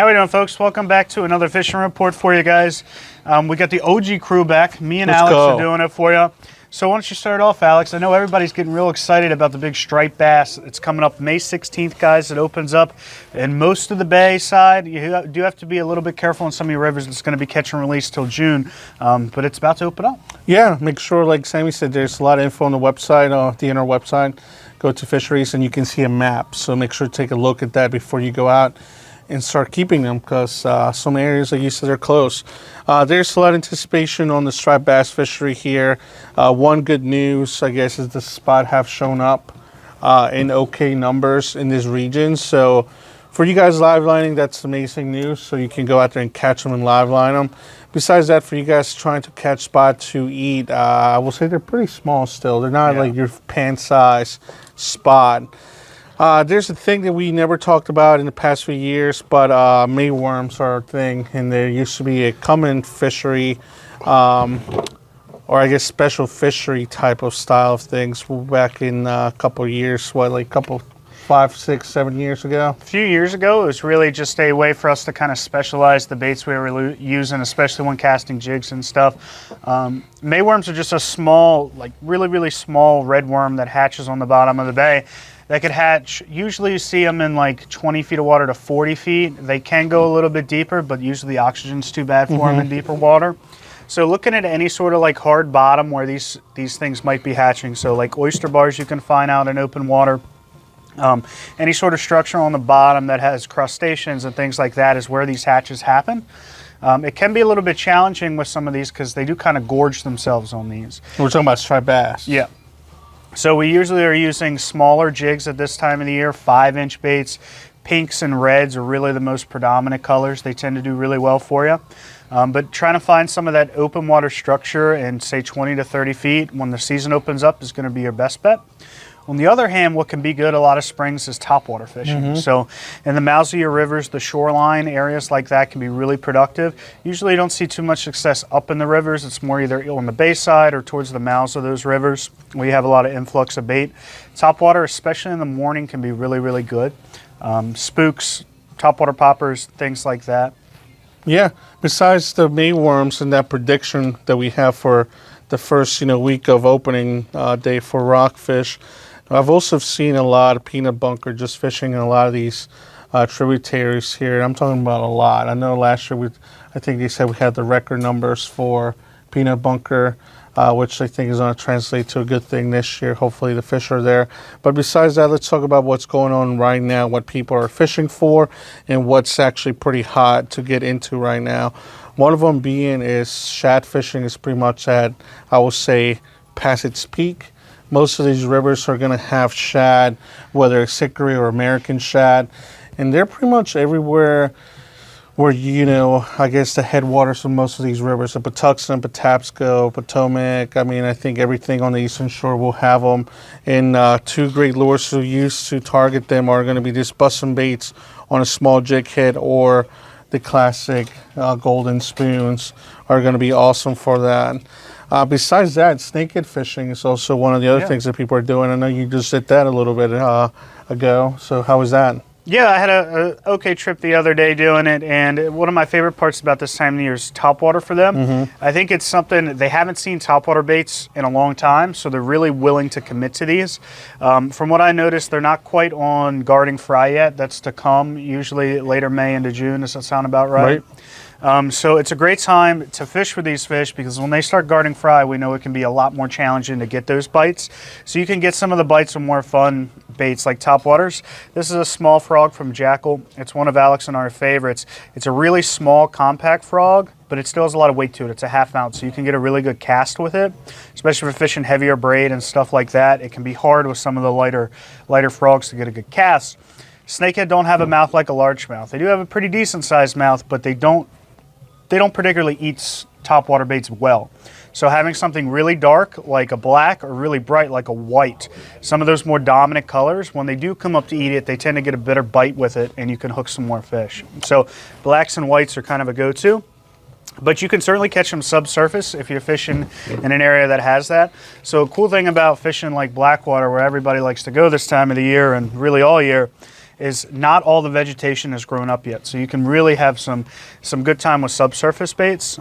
How we doing, folks? Welcome back to another fishing report for you guys. We got the OG crew back. Me and Alex are doing it for you. So why don't you start off, Alex? I know everybody's getting real excited about the big striped bass. It's coming up May 16th, guys. It opens up. And most of the bay side, you do have to be a little bit careful in some of your rivers. It's going to be catch and release till June, but it's about to open up. Yeah, make sure, like Sammy said, there's a lot of info on the website, the inner website. Go to fisheries and you can see a map. So make sure to take a look at that before you go out and start keeping them, because some areas, like you said, are closed. There's a lot of anticipation on the striped bass fishery here. One good news, I guess, is the spot have shown up in okay numbers in this region. So for you guys live lining, that's amazing news. So you can go out there and catch them and live line them. Besides that, for you guys trying to catch spot to eat, I will say they're pretty small still. They're not like your pan size spot. There's a thing that we never talked about in the past few years, but mayworms are a thing, and there used to be a common fishery, or I guess special fishery type of style of things back in a couple of years, like 5, 6, 7 years ago? A few years ago, it was really just a way for us to kind of specialize the baits we were using, especially when casting jigs and stuff. Mayworms are just a small, like really, really small red worm that hatches on the bottom of the bay. They could hatch, usually you see them in like 20 feet of water to 40 feet. They can go a little bit deeper, but usually the oxygen's too bad for them in deeper water. So looking at any sort of like hard bottom where these things might be hatching, so like oyster bars you can find out in open water, any sort of structure on the bottom that has crustaceans and things like that is where these hatches happen. It can be a little bit challenging with some of these because they do kind of gorge themselves on these. We're talking about striped bass. Yeah. So we usually are using smaller jigs at this time of the year, 5-inch baits. Pinks and reds are really the most predominant colors. They tend to do really well for you. But trying to find some of that open water structure and say 20 to 30 feet when the season opens up is going to be your best bet. On the other hand, what can be good a lot of springs is topwater fishing. So in the mouths of your rivers, the shoreline areas like that can be really productive. Usually you don't see too much success up in the rivers. It's more either on the bay side or towards the mouths of those rivers where you have a lot of influx of bait. Topwater, especially in the morning, can be really, really good. Spooks, topwater poppers, things like that. Yeah, besides the mayworms and that prediction that we have for the first week of opening day for rockfish, I've also seen a lot of peanut bunker just fishing in a lot of these tributaries here. I'm talking about a lot. I know last year I think they said we had the record numbers for peanut bunker, which I think is going to translate to a good thing this year. Hopefully the fish are there. But besides that, let's talk about what's going on right now, what people are fishing for, and what's actually pretty hot to get into right now. One of them being is shad fishing is pretty much at, I will say, past its peak. Most of these rivers are going to have shad, whether it's hickory or American shad, and they're pretty much everywhere where, I guess the headwaters of most of these rivers, the Patuxent, Patapsco, Potomac, I think everything on the eastern shore will have them. And two great lures to use to target them are going to be these bussin' baits on a small jig head, or the classic golden spoons are going to be awesome for that. Besides that, snakehead fishing is also one of the other things that people are doing. I know you just did that a little bit ago. So how was that? Yeah, I had a okay trip the other day doing it, and one of my favorite parts about this time of the year is topwater for them. I think it's something, they haven't seen topwater baits in a long time, so they're really willing to commit to these. From what I noticed, they're not quite on guarding fry yet. That's to come, usually later May into June. Does that sound about right? So it's a great time to fish with these fish because when they start guarding fry, we know it can be a lot more challenging to get those bites. So you can get some of the bites of more fun baits like topwaters. This is a small frog from Jackal. It's one of Alex and our favorites. It's a really small, compact frog, but it still has a lot of weight to it. It's a half ounce, so you can get a really good cast with it, especially for fishing heavier braid and stuff like that. It can be hard with some of the lighter frogs to get a good cast. Snakehead don't have a mouth like a largemouth. They do have a pretty decent sized mouth, but they don't particularly eat topwater baits well. So having something really dark like a black or really bright like a white, some of those more dominant colors, when they do come up to eat it, they tend to get a better bite with it and you can hook some more fish. So blacks and whites are kind of a go-to. But you can certainly catch them subsurface if you're fishing in an area that has that. So a cool thing about fishing like Blackwater, where everybody likes to go this time of the year and really all year, is not all the vegetation has grown up yet. So you can really have some good time with subsurface baits.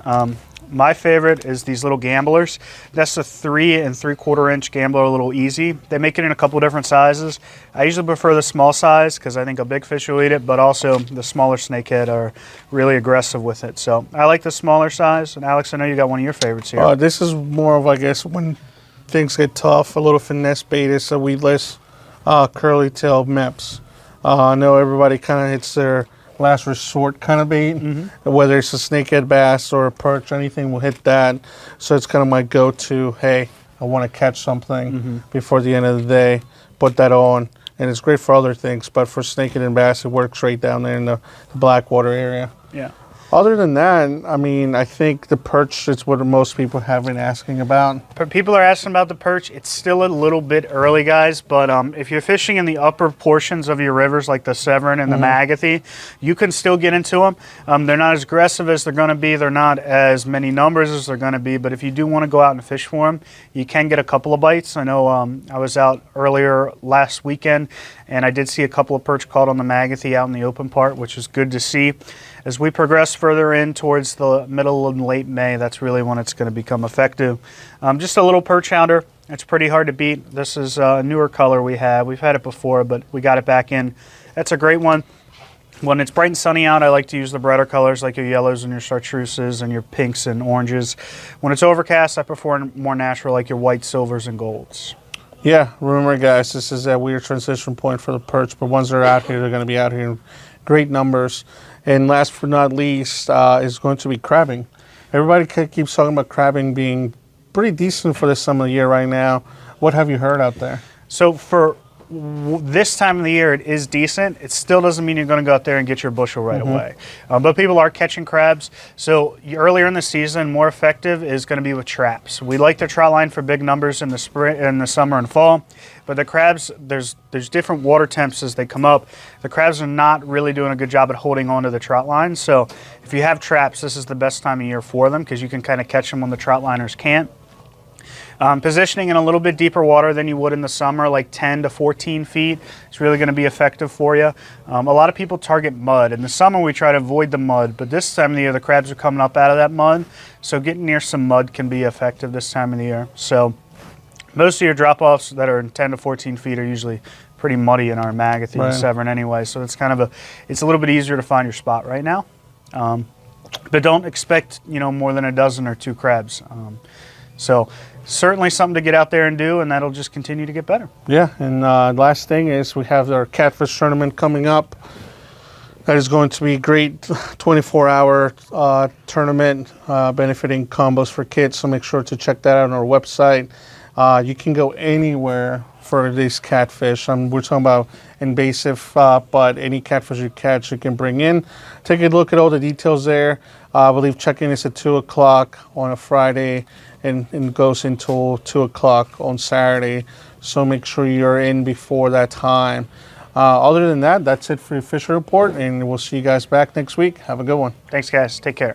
My favorite is these little gamblers. That's a 3 3/4 inch gambler, a little easy. They make it in a couple different sizes. I usually prefer the small size because I think a big fish will eat it, but also the smaller snakehead are really aggressive with it. So I like the smaller size. And Alex, I know you got one of your favorites here. This is more of, I guess, when things get tough, a little finesse bait is a weedless curly tail meps. I know everybody kind of hits their last resort kind of bait, whether it's a snakehead bass or a perch, anything will hit that. So it's kind of my go-to. Hey, I want to catch something before the end of the day. Put that on, and it's great for other things. But for snakehead and bass, it works right down there in the Blackwater area. Yeah. Other than that, I mean, I think the perch is what most people have been asking about. People are asking about the perch. It's still a little bit early, guys, but if you're fishing in the upper portions of your rivers like the Severn and the Magathie, you can still get into them. They're not as aggressive as they're going to be. They're not as many numbers as they're going to be, but if you do want to go out and fish for them, you can get a couple of bites. I know I was out earlier last weekend, and I did see a couple of perch caught on the Magathie out in the open part, which is good to see. As we progress further in towards the middle and late May, that's really when it's going to become effective. Just a little perch hounder. It's pretty hard to beat. This is a newer color we have. We've had it before, but we got it back in. That's a great one. When it's bright and sunny out, I like to use the brighter colors like your yellows and your chartreuses and your pinks and oranges. When it's overcast, I prefer more natural like your whites, silvers, and golds. Yeah, remember, guys, this is a weird transition point for the perch, but once they're out here, they're going to be out here in great numbers. And last but not least is going to be crabbing. Everybody keeps talking about crabbing being pretty decent for this time of the year right now. What have you heard out there? So for this time of the year, it is decent. It still doesn't mean you're going to go out there and get your bushel right away. But people are catching crabs. So earlier in the season, more effective is going to be with traps. We like the trout line for big numbers in the spring, in the summer and fall. But the crabs, there's different water temps as they come up. The crabs are not really doing a good job at holding on to the trout line. So if you have traps, this is the best time of year for them because you can kind of catch them when the trout liners can't. Positioning in a little bit deeper water than you would in the summer, like 10 to 14 feet, is really going to be effective for you. A lot of people target mud. In the summer, we try to avoid the mud, but this time of the year, the crabs are coming up out of that mud, so getting near some mud can be effective this time of the year. So most of your drop-offs that are in 10 to 14 feet are usually pretty muddy in our Magathie and Severn anyway, so it's kind of it's a little bit easier to find your spot right now. But don't expect, more than a dozen or two crabs. So certainly something to get out there and do, and that'll just continue to get better. Yeah, and last thing is we have our catfish tournament coming up. That is going to be a great 24-hour tournament benefiting combos for kids, so make sure to check that out on our website. You can go anywhere for these catfish. We're talking about invasive, but any catfish you catch, you can bring in. Take a look at all the details there. I believe check-in is at 2 o'clock on a Friday and goes until 2 o'clock on Saturday. So make sure you're in before that time. Other than that, that's it for your Fisher Report, and we'll see you guys back next week. Have a good one. Thanks, guys. Take care.